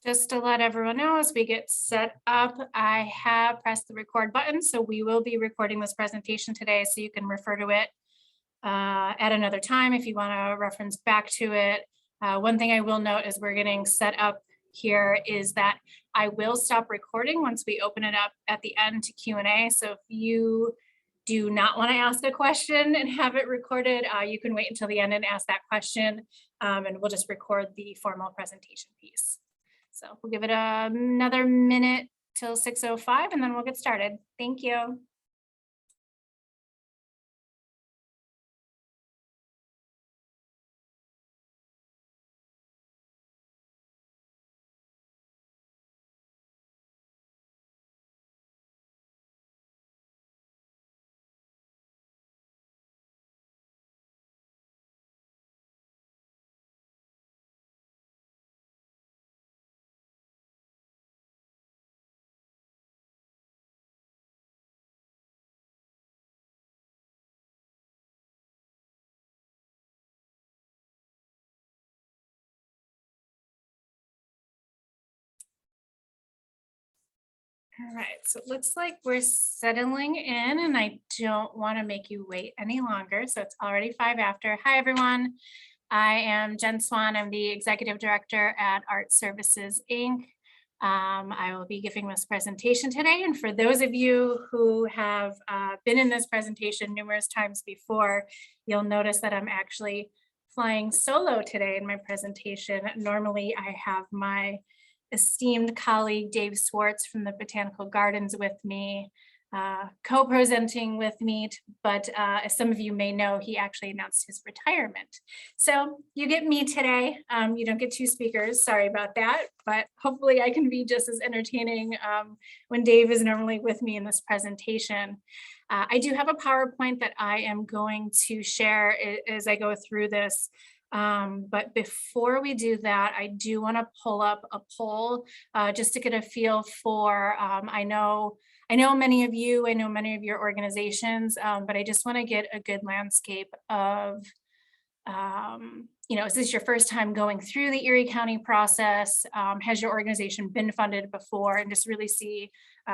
Just to let everyone know, as we get set up, I have pressed the record button, so we will be recording this presentation today, so you can refer to it at another time if you want to reference back to it. One thing I will note as we're getting set up here is that I will stop recording once we open it up at the end to Q&A. So if you do not want to ask a question and have it recorded, you can wait until the end and ask that question, and we'll just record the formal presentation piece. So we'll give it another minute till 6:05 and then we'll get started. Thank you. All right, so it looks like we're settling in and I don't want to make you wait any longer. So it's already 5 after. Hi, everyone. I am Jen Swan. I'm the Executive Director at Art Services, Inc. I will be giving this presentation today. And for those of you who have been in this presentation numerous times before, you'll notice that I'm actually flying solo today in my presentation. Normally, I have my esteemed colleague Dave Swartz from the Botanical Gardens with me, co-presenting with me, but as some of you may know, he actually announced his retirement. So you get me today. You don't get 2 speakers, sorry about that, but hopefully I can be just as entertaining when Dave is normally with me in this presentation. I do have a PowerPoint that I am going to share as I go through this. But before we do that, I do want to pull up a poll just to get a feel for, I know many of you, I know many of your organizations, but I just want to get a good landscape of, is this your first time going through the Erie County process? Has your organization been funded before? And just really see,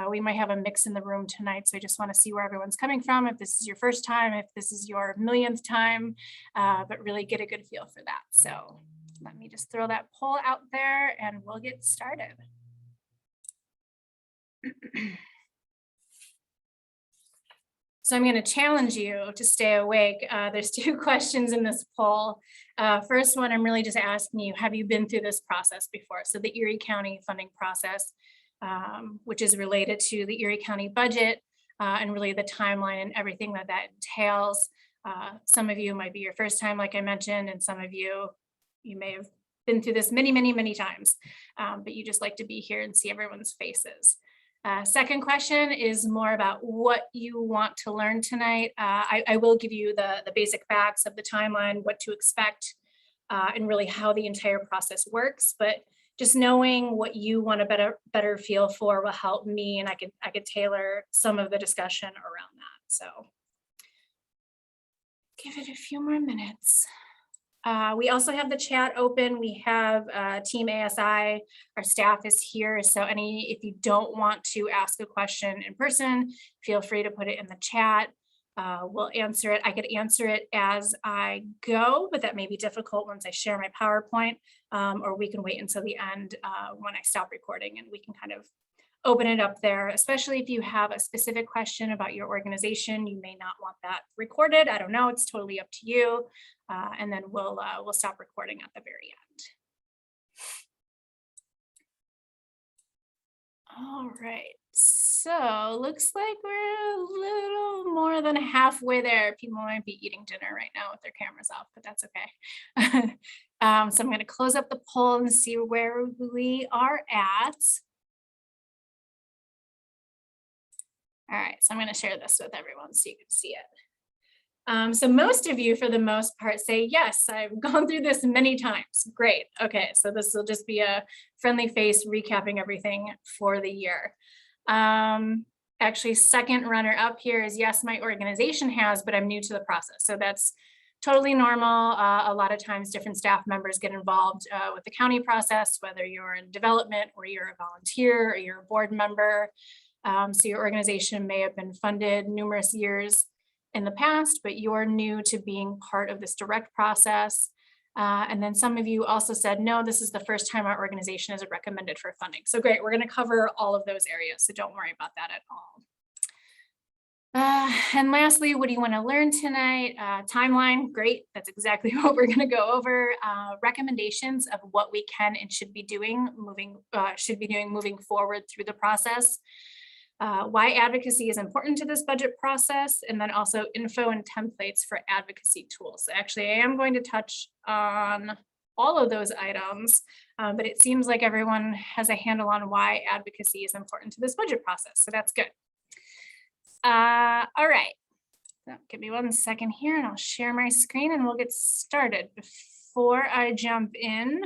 we might have a mix in the room tonight. So I just want to see where everyone's coming from. If this is your first time, if this is your millionth time, but really get a good feel for that. So let me just throw that poll out there and we'll get started. So I'm going to challenge you to stay awake. There's 2 questions in this poll. First one, I'm really just asking you, have you been through this process before? So the Erie County funding process, which is related to the Erie County budget and really the timeline and everything that entails. Some of you might be your first time, like I mentioned, and some of you may have been through this many, many, many times, but you just like to be here and see everyone's faces. Second question is more about what you want to learn tonight. I will give you the basic facts of the timeline, what to expect, and really how the entire process works. But just knowing what you want a better feel for will help me, and I could tailor some of the discussion around that. So give it a few more minutes. We also have the chat open. We have Team ASI. Our staff is here. So if you don't want to ask a question in person, feel free to put it in the chat. We'll answer it. I could answer it as I go, but that may be difficult once I share my PowerPoint, or we can wait until the end when I stop recording and we can kind of open it up there, especially if you have a specific question about your organization. You may not want that recorded. I don't know. It's totally up to you. And then we'll stop recording at the very end. All right. So looks like we're a little more than halfway there. People might be eating dinner right now with their cameras off, but that's okay. So I'm going to close up the poll and see where we are at. All right, so I'm going to share this with everyone so you can see it. So most of you, for the most part, say, yes, I've gone through this many times. Great. Okay, so this will just be a friendly face recapping everything for the year. Actually, second runner up here is, yes, my organization has, but I'm new to the process. So that's totally normal. A lot of times different staff members get involved with the county process, whether you're in development or you're a volunteer or you're a board member. So your organization may have been funded numerous years in the past, but you're new to being part of this direct process. And then some of you also said, no, this is the first time our organization is recommended for funding. So great, we're going to cover all of those areas, so don't worry about that at all. And lastly, what do you want to learn tonight? Timeline, great. That's exactly what we're going to go over. Recommendations of what we can and should be doing moving forward through the process. Why advocacy is important to this budget process, and then also info and templates for advocacy tools. So actually, I am going to touch on all of those items, but it seems like everyone has a handle on why advocacy is important to this budget process. So that's good. All right, so give me 1 second here and I'll share my screen and we'll get started. Before I jump in,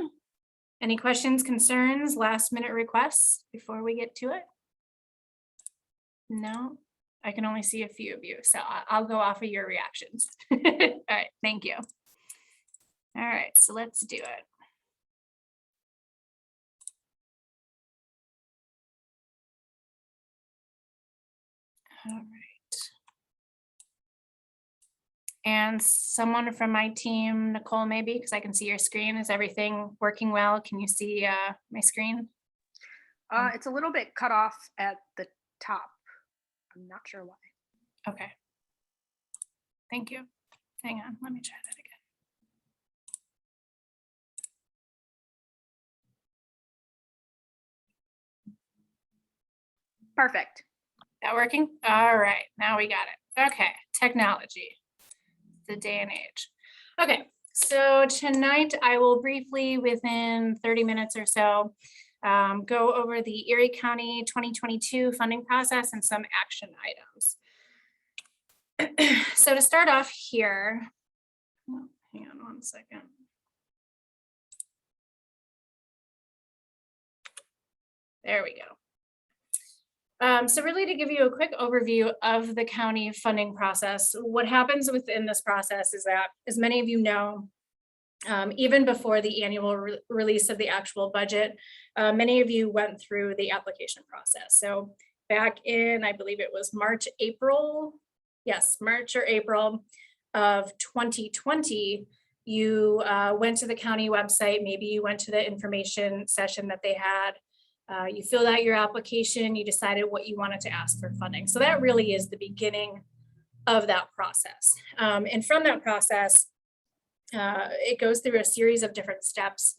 any questions, concerns, last minute requests before we get to it? No, I can only see a few of you, so I'll go off of your reactions. All right, thank you. All right, so let's do it. All right. And someone from my team, Nicole, maybe, because I can see your screen. Is everything working well? Can you see my screen? It's a little bit cut off at the top. I'm not sure why. Okay. Thank you. Hang on, let me try that again. Perfect. That working? All right, now we got it. Okay, technology, the day and age. Okay, so tonight I will briefly, within 30 minutes or so, go over the Erie County 2022 funding process and some action items. So to start off here, oh, hang on 1 second. There we go. So really to give you a quick overview of the county funding process, what happens within this process is that, as many of you know, even before the annual release of the actual budget, many of you went through the application process. So back in, I believe it was March or April of 2020, you went to the county website, maybe you went to the information session that they had. You filled out your application, you decided what you wanted to ask for funding. So that really is the beginning of that process. And from that process, it goes through a series of different steps.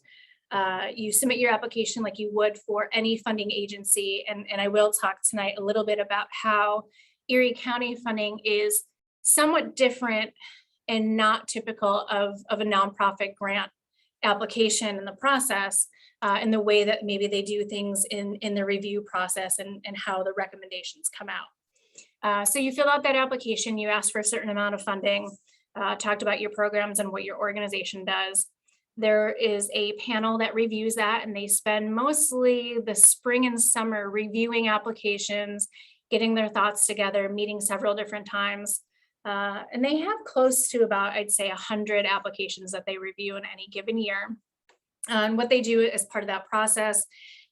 You submit your application like you would for any funding agency. And I will talk tonight a little bit about how Erie County funding is somewhat different and not typical of a nonprofit grant application in the process, in the way that maybe they do things in the review process and how the recommendations come out. So you fill out that application, you ask for a certain amount of funding, talked about your programs and what your organization does. There is a panel that reviews that, and they spend mostly the spring and summer reviewing applications, getting their thoughts together, meeting several different times. And they have close to about, I'd say, 100 applications that they review in any given year. And what they do as part of that process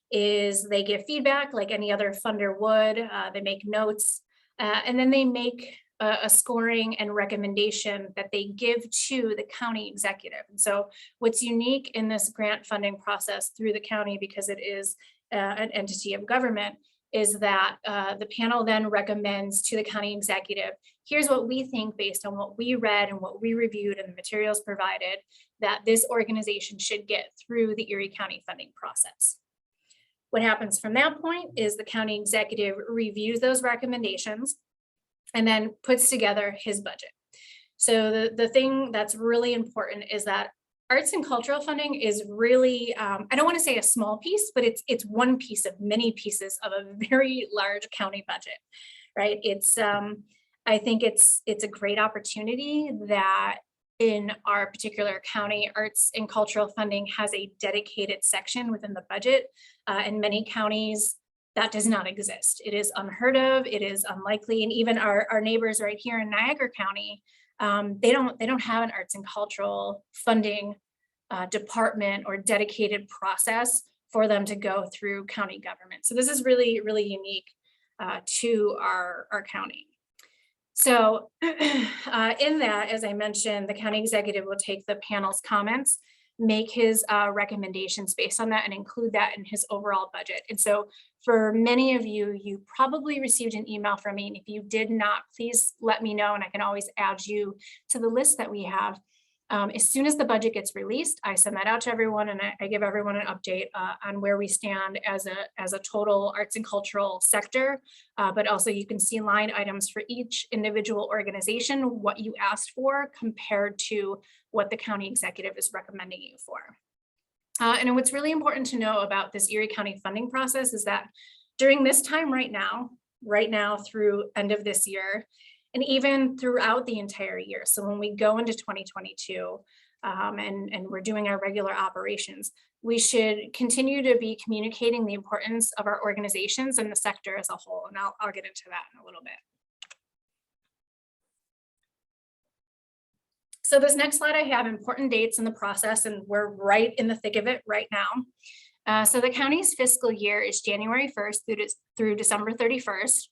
is they give feedback like any other funder would. They make notes, and then they make a scoring and recommendation that they give to the county executive. And so what's unique in this grant funding process through the county, because it is an entity of government, is that the panel then recommends to the county executive, here's what we think based on what we read and what we reviewed and the materials provided, that this organization should get through the Erie County funding process. What happens from that point is the county executive reviews those recommendations and then puts together his budget. So the thing that's really important is that arts and cultural funding is really, I don't want to say a small piece, but it's one piece of many pieces of a very large county budget, right? It's, I think it's a great opportunity that in our particular county, arts and cultural funding has a dedicated section within the budget. In many counties, that does not exist. It is unheard of, it is unlikely, and even our neighbors right here in Niagara County, They don't have an arts and cultural funding department or dedicated process for them to go through county government. So this is really, really unique to our county. So in that, as I mentioned, the county executive will take the panel's comments, make his recommendations based on that, and include that in his overall budget. And so for many of you, you probably received an email from me. And if you did not, please let me know, and I can always add you to the list that we have. As soon as the budget gets released, I send that out to everyone, and I give everyone an update on where we stand as a total arts and cultural sector. But also you can see line items for each individual organization, what you asked for compared to what the county executive is recommending you for. And what's really important to know about this Erie County funding process is that during this time right now through end of this year, and even throughout the entire year. So when we go into 2022 and we're doing our regular operations, we should continue to be communicating the importance of our organizations and the sector as a whole. And I'll get into that in a little bit. So this next slide, I have important dates in the process, and we're right in the thick of it right now. So the county's fiscal year is January 1st through December 31st.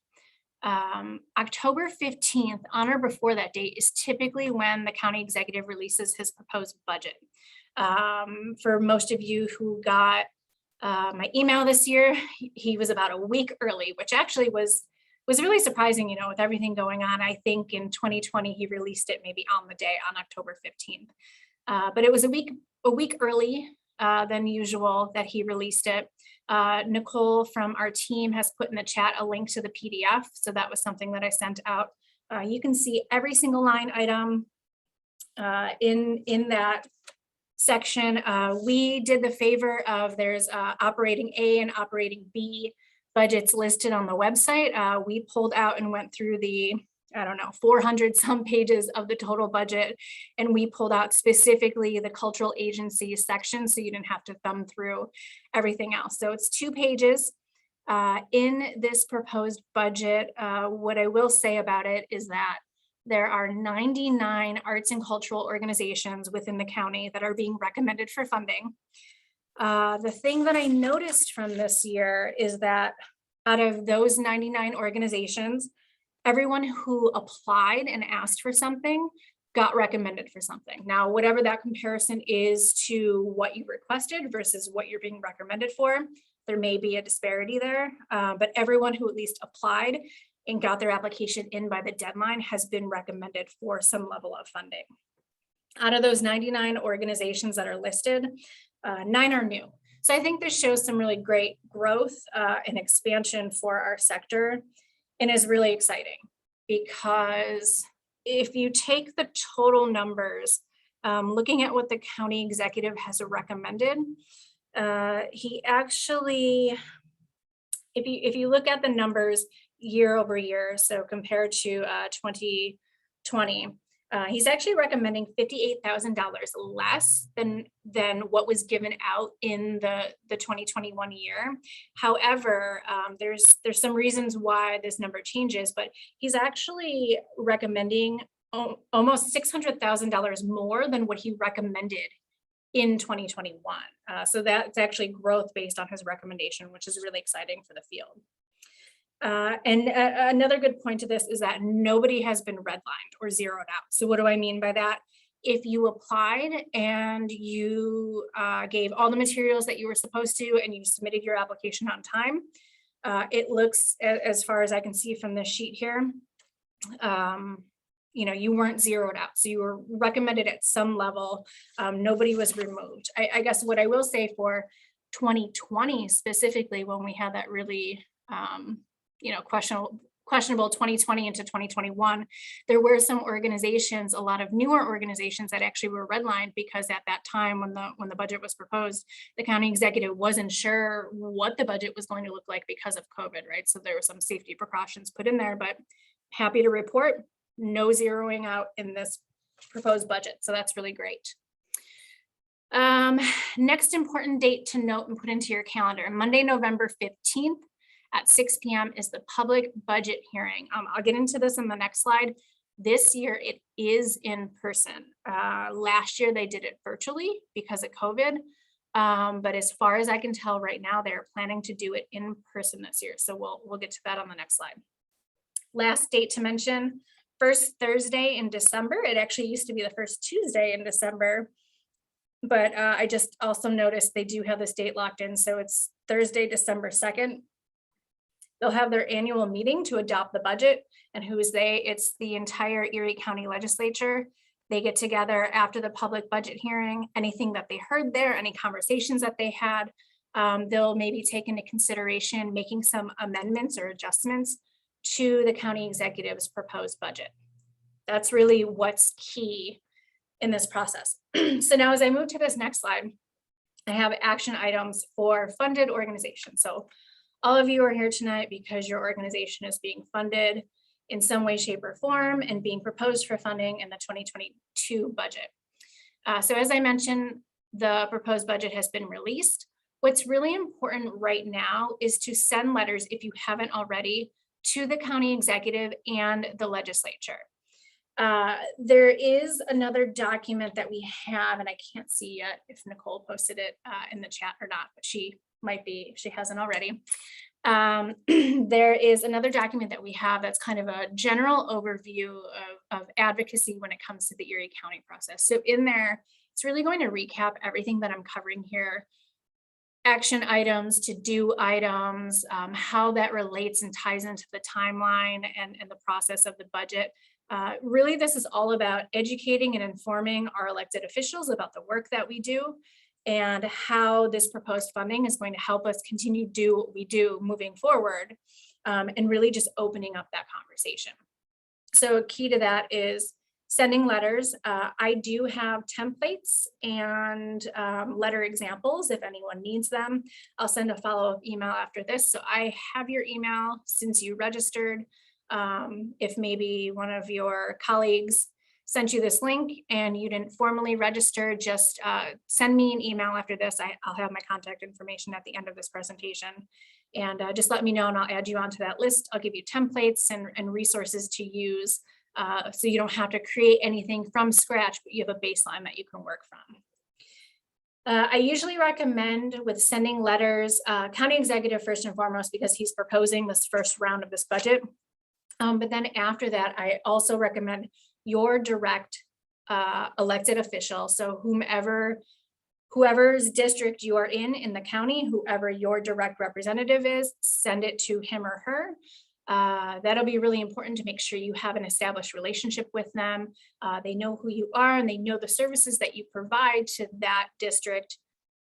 October 15th, on or before that date, is typically when the county executive releases his proposed budget. For most of you who got my email this year, he was about a week early, which actually was really surprising, with everything going on. I think in 2020, he released it maybe on the day on October 15th. But it was a week early than usual that he released it. Nicole from our team has put in the chat a link to the PDF. So that was something that I sent out. You can see every single line item in that section. We did the favor of there's operating A and operating B budgets listed on the website. We pulled out and went through the 400 some pages of the total budget. And we pulled out specifically the cultural agencies section, so you didn't have to thumb through everything else. So it's 2 pages in this proposed budget. What I will say about it is that there are 99 arts and cultural organizations within the county that are being recommended for funding. The thing that I noticed from this year is that out of those 99 organizations, everyone who applied and asked for something got recommended for something. Now, whatever that comparison is to what you requested versus what you're being recommended for, there may be a disparity there, but everyone who at least applied and got their application in by the deadline has been recommended for some level of funding. Out of those 99 organizations that are listed, 9 are new. So I think this shows some really great growth and expansion for our sector. And is really exciting because if you take the total numbers, looking at what the county executive has recommended, he actually, if you look at the numbers year over year, so compared to 2020, he's actually recommending $58,000 less than what was given out in the 2021 year. However, there's some reasons why this number changes, but he's actually recommending almost $600,000 more than what he recommended in 2021. So that's actually growth based on his recommendation, which is really exciting for the field. And another good point to this is that nobody has been redlined or zeroed out. So what do I mean by that? If you applied and you gave all the materials that you were supposed to and you submitted your application on time, it looks, as far as I can see from this sheet here, you weren't zeroed out. So you were recommended at some level. Nobody was removed. I guess what I will say for 2020 specifically, when we had that really questionable 2020 into 2021, there were some organizations, a lot of newer organizations that actually were redlined because at that time when the budget was proposed, the county executive wasn't sure what the budget was going to look like because of COVID, right? So there were some safety precautions put in there, but happy to report no zeroing out in this proposed budget. So that's really great. Next important date to note and put into your calendar, Monday, November 15th. At 6 p.m. is the public budget hearing. I'll get into this in the next slide. This year it is in person. Last year they did it virtually because of COVID. But as far as I can tell right now, they're planning to do it in person this year. So we'll get to that on the next slide. Last date to mention, first Thursday in December. It actually used to be the first Tuesday in December, but I just also noticed they do have this date locked in. So it's Thursday, December 2nd. They'll have their annual meeting to adopt the budget. And who is they? It's the entire Erie County legislature. They get together after the public budget hearing, anything that they heard there, any conversations that they had, they'll maybe take into consideration making some amendments or adjustments to the county executive's proposed budget. That's really what's key in this process. So now as I move to this next slide, I have action items for funded organizations. So all of you are here tonight because your organization is being funded in some way, shape, or form and being proposed for funding in the 2022 budget. So as I mentioned, the proposed budget has been released. What's really important right now is to send letters, if you haven't already, to the county executive and the legislature. There is another document that we have, and I can't see yet if Nicole posted it in the chat or not, but she might be, if she hasn't already. There is another document that we have that's kind of a general overview of advocacy when it comes to the Erie County process. So in there, it's really going to recap everything that I'm covering here. Action items, to-do items, how that relates and ties into the timeline and the process of the budget. Really, this is all about educating and informing our elected officials about the work that we do and how this proposed funding is going to help us continue to do what we do moving forward, and really just opening up that conversation. So a key to that is sending letters. I do have templates and letter examples if anyone needs them. I'll send a follow-up email after this. So I have your email since you registered. If maybe one of your colleagues sent you this link and you didn't formally register, just send me an email after this. I'll have my contact information at the end of this presentation. And just let me know and I'll add you onto that list. I'll give you templates and resources to use so you don't have to create anything from scratch, but you have a baseline that you can work from. I usually recommend with sending letters, county executive first and foremost, because he's proposing this first round of this budget. But then after that, I also recommend your direct elected official. So whoever's district you are in the county, whoever your direct representative is, send it to him or her. That'll be really important to make sure you have an established relationship with them. They know who you are and they know the services that you provide to that district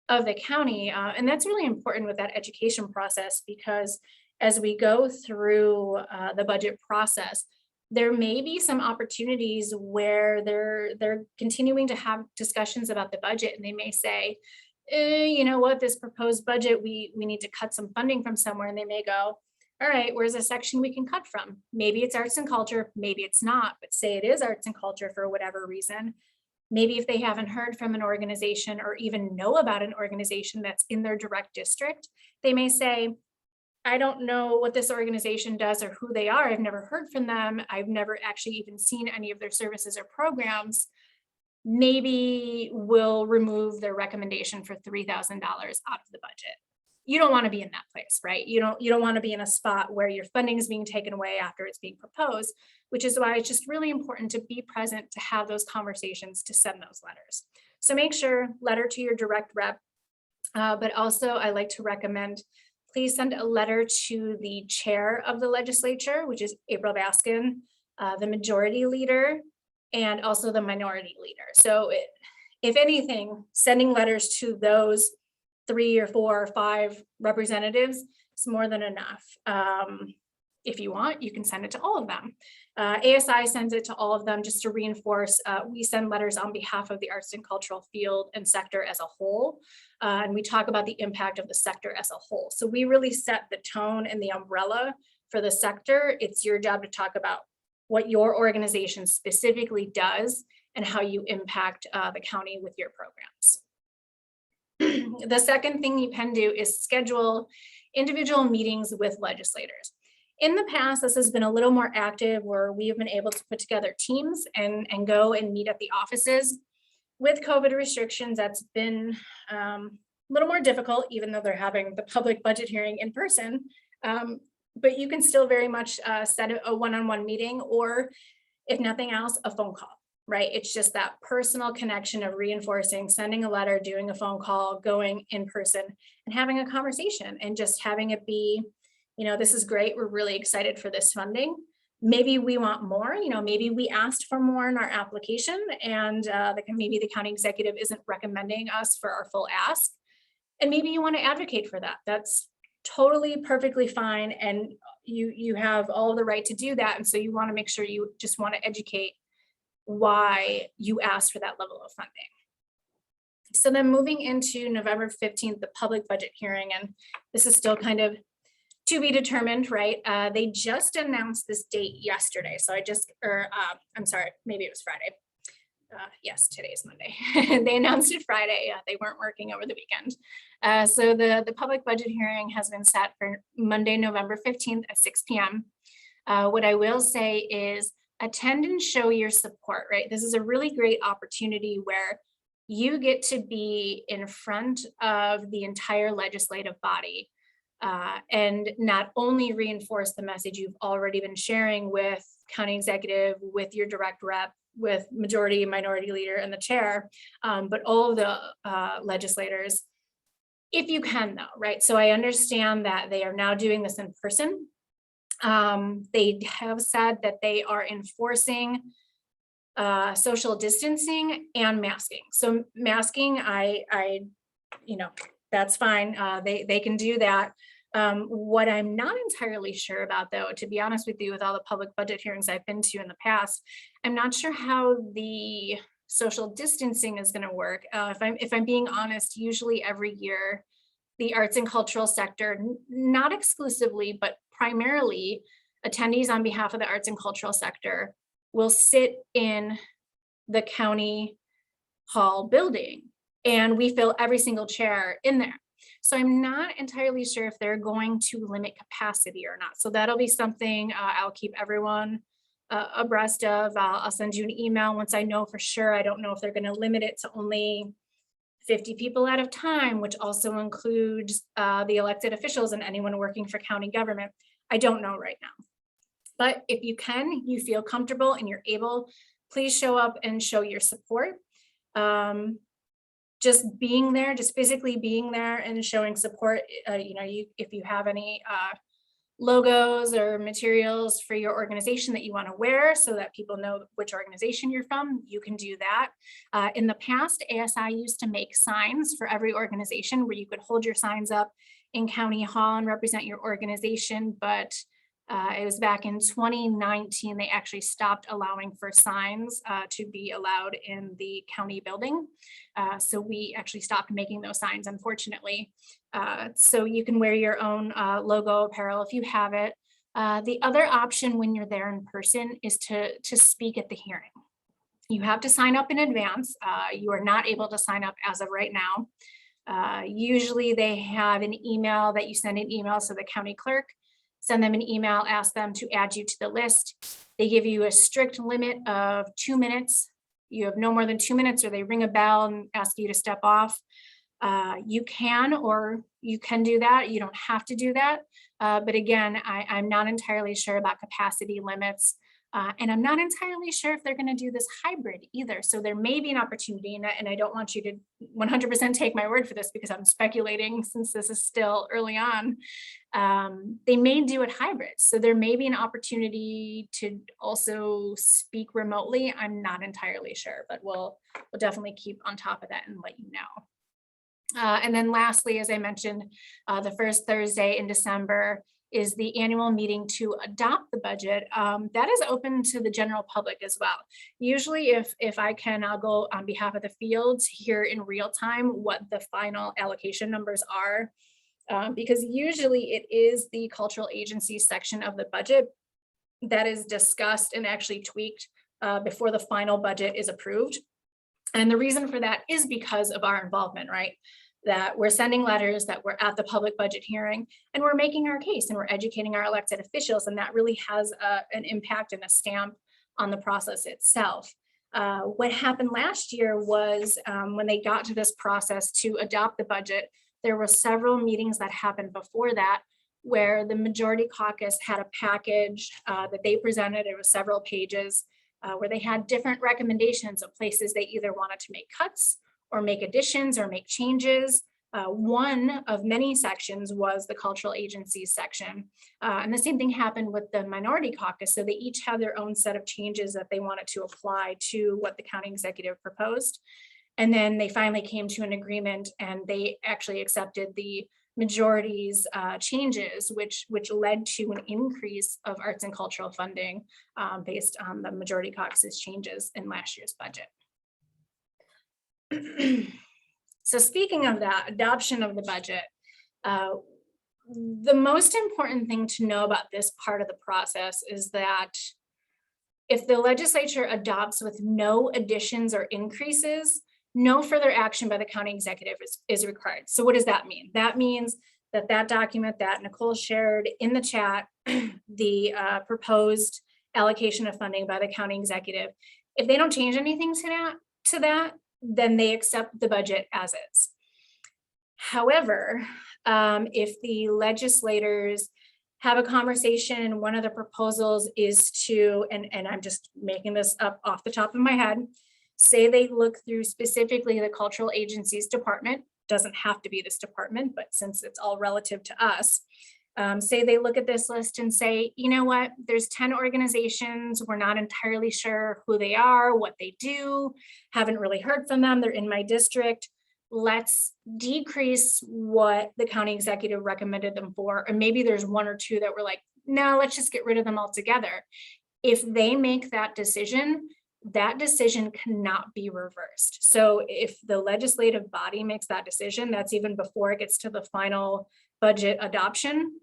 of the county. And that's really important with that education process, because as we go through the budget process, there may be some opportunities where they're continuing to have discussions about the budget, and they may say, you know what, this proposed budget, we need to cut some funding from somewhere. And they may go, all right, where's a section we can cut from? Maybe it's arts and culture, maybe it's not, but say it is arts and culture for whatever reason. Maybe if they haven't heard from an organization or even know about an organization that's in their direct district, they may say, I don't know what this organization does or who they are. I've never heard from them. I've never actually even seen any of their services or programs. Maybe we'll remove their recommendation for $3,000 out of the budget. You don't want to be in that place, right? You don't want to be in a spot where your funding is being taken away after it's being proposed, which is why it's just really important to be present, to have those conversations, to send those letters. So make sure, letter to your direct rep, but also I like to recommend, please send a letter to the chair of the legislature, which is April Baskin, the majority leader, and also the minority leader. So if anything, sending letters to those 3 or 4 or 5 representatives is more than enough. If you want, you can send it to all of them. ASI sends it to all of them just to reinforce. We send letters on behalf of the arts and cultural field and sector as a whole. And we talk about the impact of the sector as a whole. So we really set the tone and the umbrella for the sector. It's your job to talk about what your organization specifically does and how you impact the county with your programs. The second thing you can do is schedule individual meetings with legislators. In the past, this has been a little more active where we have been able to put together teams and go and meet at the offices. With COVID restrictions, that's been a little more difficult, even though they're having the public budget hearing in person. But you can still very much set a one-on-one meeting, or if nothing else, a phone call, right? It's just that personal connection of reinforcing, sending a letter, doing a phone call, going in person and having a conversation, and just having it be, this is great. We're really excited for this funding. Maybe we want more, maybe we asked for more in our application, and maybe the county executive isn't recommending us for our full ask. And maybe you want to advocate for that. That's totally perfectly fine. And you have all the right to do that. And so you want to make sure you just want to educate why you asked for that level of funding. So then moving into November 15th, the public budget hearing, and this is still kind of to be determined, right? They just announced this date yesterday. So I'm sorry, maybe it was Friday. Yes, today's Monday. They announced it Friday. They weren't working over the weekend. So the public budget hearing has been set for Monday, November 15th at 6 p.m. What I will say is attend and show your support, right? This is a really great opportunity where you get to be in front of the entire legislative body and not only reinforce the message you've already been sharing with county executive, with your direct rep, with majority, minority leader, and the chair, but all of the legislators, if you can though, right? So I understand that they are now doing this in person. They have said that they are enforcing social distancing and masking. So masking, that's fine. They can do that. What I'm not entirely sure about, though, to be honest with you, with all the public budget hearings I've been to in the past, I'm not sure how the social distancing is going to work. If I'm being honest, usually every year, the arts and cultural sector, not exclusively, but primarily attendees on behalf of the arts and cultural sector will sit in the county hall building, and we fill every single chair in there. So I'm not entirely sure if they're going to limit capacity or not. So that'll be something I'll keep everyone abreast of. I'll send you an email once I know for sure. I don't know if they're going to limit it to only 50 people at a time, which also includes the elected officials and anyone working for county government. I don't know right now. But if you feel comfortable and you're able, please show up and show your support. Just being there, just physically being there and showing support. If you have any logos or materials for your organization that you want to wear so that people know which organization you're from, you can do that. In the past, ASI used to make signs for every organization where you could hold your signs up in County Hall and represent your organization, but it was back in 2019, they actually stopped allowing for signs to be allowed in the county building. So we actually stopped making those signs, unfortunately. So you can wear your own logo apparel if you have it. The other option when you're there in person is to speak at the hearing. You have to sign up in advance. You are not able to sign up as of right now. Usually they have an email that you send an email, so the county clerk send them an email, ask them to add you to the list. They give you a strict limit of 2 minutes. You have no more than 2 minutes, or they ring a bell and ask you to step off. You can do that. You don't have to do that. But again, I'm not entirely sure about capacity limits. And I'm not entirely sure if they're going to do this hybrid either. So there may be an opportunity, and I don't want you to 100% take my word for this because I'm speculating since this is still early on. They may do it hybrid. So there may be an opportunity to also speak remotely. I'm not entirely sure, but we'll definitely keep on top of that and let you know. And then lastly, as I mentioned, the first Thursday in December is the annual meeting to adopt the budget. That is open to the general public as well. Usually if I can, I'll go on behalf of the field to hear in real time what the final allocation numbers are, because usually it is the cultural agency section of the budget that is discussed and actually tweaked before the final budget is approved. And the reason for that is because of our involvement, right? that we're sending letters, that we're at the public budget hearing, and we're making our case and we're educating our elected officials. And that really has an impact and a stamp on the process itself. What happened last year was when they got to this process to adopt the budget, there were several meetings that happened before that where the majority caucus had a package that they presented. It was several pages where they had different recommendations of places they either wanted to make cuts or make additions or make changes. One of many sections was the cultural agencies section. And the same thing happened with the minority caucus. So they each had their own set of changes that they wanted to apply to what the county executive proposed. And then they finally came to an agreement and they actually accepted the majority's changes, which led to an increase of arts and cultural funding based on the majority caucus's changes in last year's budget. So speaking of that, adoption of the budget, the most important thing to know about this part of the process is that if the legislature adopts with no additions or increases, no further action by the county executive is required. So what does that mean? That means that that document that Nicole shared in the chat, the proposed allocation of funding by the county executive, if they don't change anything to that, then they accept the budget as is. However, if the legislators have a conversation, one of the proposals is to, and I'm just making this up off the top of my head, say they look through specifically the cultural agencies department, doesn't have to be this department, but since it's all relative to us, say they look at this list and say, you know what, there's 10 organizations, we're not entirely sure who they are, what they do, haven't really heard from them, they're in my district, let's decrease what the county executive recommended them for, or maybe there's one or two that were like, no, let's just get rid of them altogether. If they make that decision cannot be reversed. So if the legislative body makes that decision, that's even before it gets to the final budget adoption,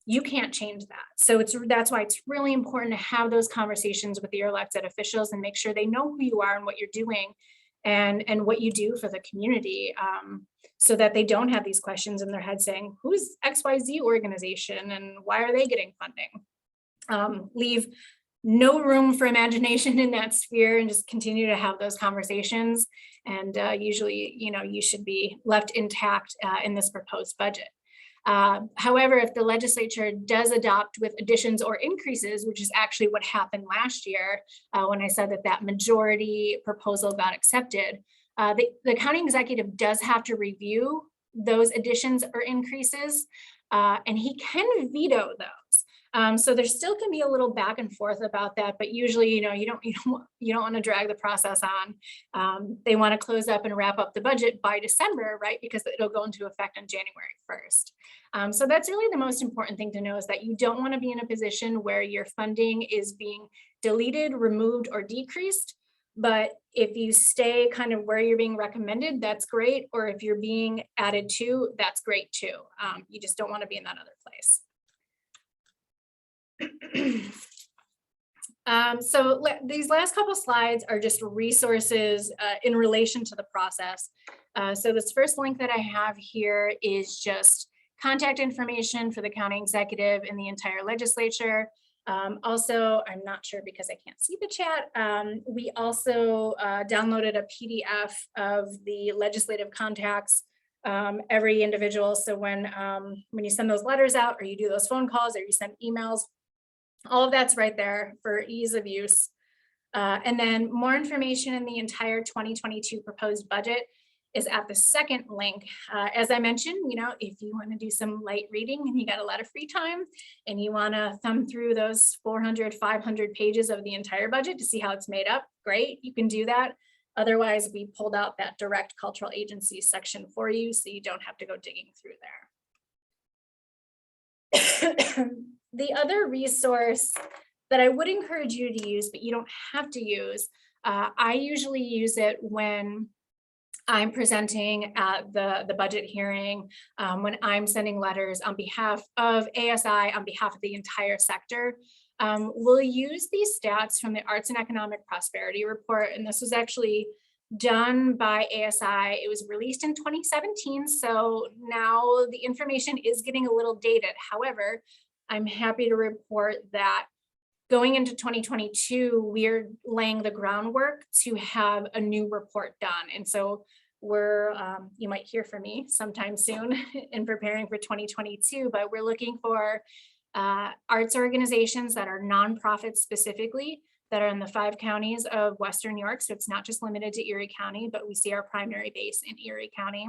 you can't change that. So that's why it's really important to have those conversations with your elected officials and make sure they know who you are and what you're doing and what you do for the community, so that they don't have these questions in their head saying, who's XYZ organization and why are they getting funding? Leave no room for imagination in that sphere and just continue to have those conversations. And usually, you should be left intact in this proposed budget. However, if the legislature does adopt with additions or increases, which is actually what happened last year, when I said that majority proposal got accepted, the county executive does have to review those additions or increases, and he can veto those. So there still can be a little back and forth about that, but usually, you don't want to drag the process on. They want to close up and wrap up the budget by December, right? Because it'll go into effect on January 1st. So that's really the most important thing to know, is that you don't want to be in a position where your funding is being deleted, removed, or decreased. But if you stay kind of where you're being recommended, that's great. Or if you're being added to, that's great too. You just don't want to be in that other place. So these last couple slides are just resources in relation to the process. So this first link that I have here is just contact information for the county executive and the entire legislature. Also, I'm not sure because I can't see the chat. We also downloaded a PDF of the legislative contacts, every individual. So when you send those letters out, or you do those phone calls, or you send emails, all of that's right there for ease of use. And then more information in the entire 2022 proposed budget is at the second link. As I mentioned, if you want to do some light reading and you got a lot of free time and you want to thumb through those 400, 500 pages of the entire budget to see how it's made up, great, you can do that. Otherwise, we pulled out that direct cultural agencies section for you, so you don't have to go digging through there. The other resource that I would encourage you to use, but you don't have to use, I usually use it when I'm presenting at the budget hearing, when I'm sending letters on behalf of ASI, on behalf of the entire sector. We'll use these stats from the Arts and Economic Prosperity Report, and this was actually done by ASI. It was released in 2017, so now the information is getting a little dated. However, I'm happy to report that going into 2022, we're laying the groundwork to have a new report done. And so you might hear from me sometime soon in preparing for 2022, but we're looking for arts organizations that are nonprofits specifically that are in the 5 counties of Western New York. So it's not just limited to Erie County, but we see our primary base in Erie County.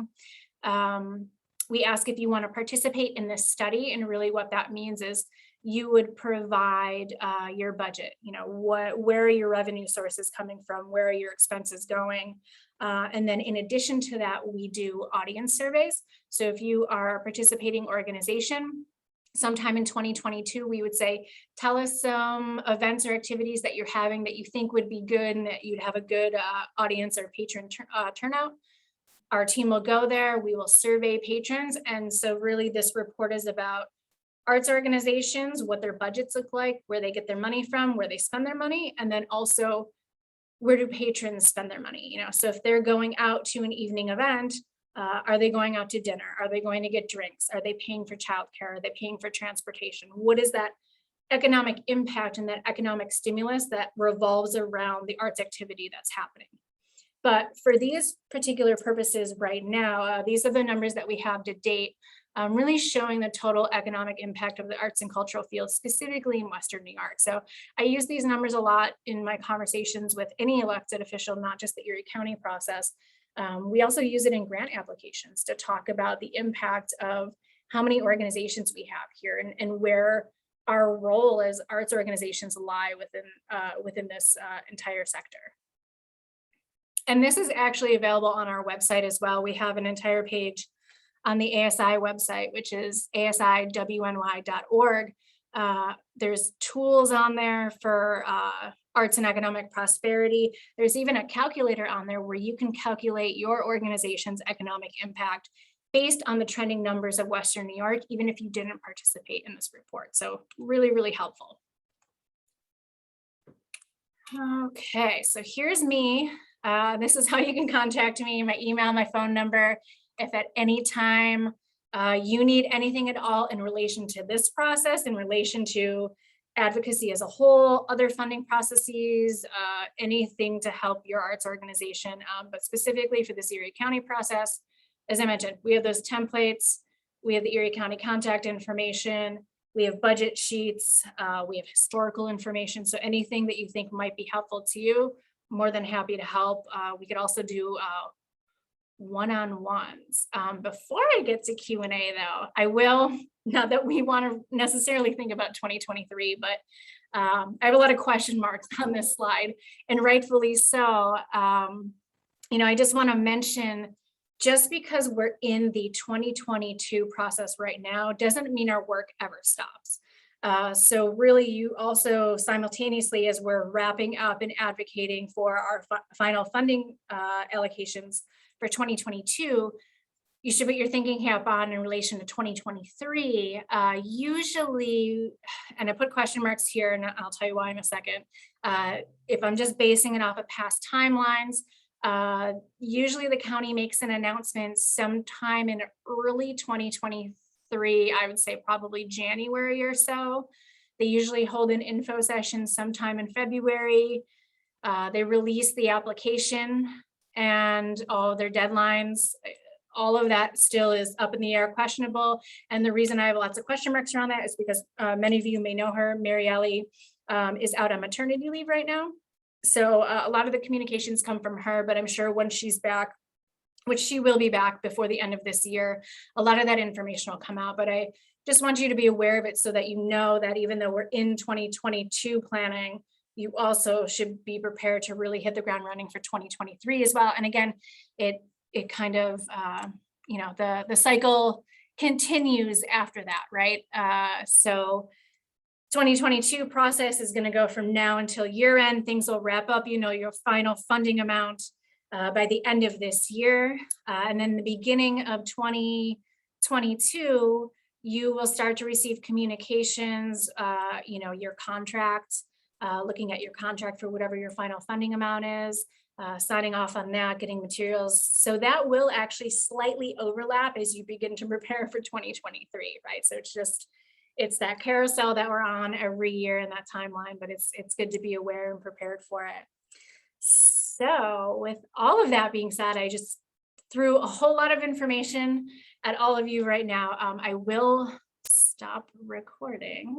We ask if you want to participate in this study, and really what that means is you would provide your budget. Where are your revenue sources coming from? Where are your expenses going? And then in addition to that, we do audience surveys. So if you are a participating organization, sometime in 2022, we would say, tell us some events or activities that you're having that you think would be good and that you'd have a good audience or patron turnout. Our team will go there, we will survey patrons. And so really this report is about arts organizations, what their budgets look like, where they get their money from, where they spend their money, and then also where do patrons spend their money? So if they're going out to an evening event, are they going out to dinner? Are they going to get drinks? Are they paying for childcare? Are they paying for transportation? What is that economic impact and that economic stimulus that revolves around the arts activity that's happening? But for these particular purposes right now, these are the numbers that we have to date, really showing the total economic impact of the arts and cultural field, specifically in Western New York. So I use these numbers a lot in my conversations with any elected official, not just the Erie County process. We also use it in grant applications to talk about the impact of how many organizations we have here and where our role as arts organizations lie within this entire sector. And this is actually available on our website as well. We have an entire page on the ASI website, which is asiwny.org. There's tools on there for arts and economic prosperity. There's even a calculator on there where you can calculate your organization's economic impact based on the trending numbers of Western New York, even if you didn't participate in this report. So really, really helpful. Okay, so here's me. This is how you can contact me, my email, my phone number. If at any time you need anything at all in relation to this process, in relation to advocacy as a whole, other funding processes, anything to help your arts organization, but specifically for this Erie County process, as I mentioned, we have those templates, we have the Erie County contact information, we have budget sheets, we have historical information. So anything that you think might be helpful to you, more than happy to help. We could also do one-on-ones. Before I get to Q&A though, I will, not that we want to necessarily think about 2023, but I have a lot of question marks on this slide, and rightfully so. I just want to mention, just because we're in the 2022 process right now doesn't mean our work ever stops. So really, you also simultaneously, as we're wrapping up and advocating for our final funding allocations for 2022, you should put your thinking cap on in relation to 2023. Usually, and I put question marks here, and I'll tell you why in a second. If I'm just basing it off of past timelines, usually the county makes an announcement sometime in early 2023. I would say probably January or so. They usually hold an info session sometime in February. They release the application and all their deadlines. All of that still is up in the air, questionable. And the reason I have lots of question marks around that is because many of you may know her, Mary Ellie, is out on maternity leave right now. So a lot of the communications come from her, but I'm sure when she's back, which she will be back before the end of this year, a lot of that information will come out. But I just want you to be aware of it so that you know that even though we're in 2022 planning, you also should be prepared to really hit the ground running for 2023 as well. And again, it kind of, the cycle continues after that, right? So 2022 process is going to go from now until year end. Things will wrap up, your final funding amount by the end of this year. And then the beginning of 2022, you will start to receive communications, your contract, looking at your contract for whatever your final funding amount is. signing off on that, getting materials. So that will actually slightly overlap as you begin to prepare for 2023, right? So it's that carousel that we're on every year in that timeline, but it's good to be aware and prepared for it. So with all of that being said, I just threw a whole lot of information at all of you right now. I will stop recording.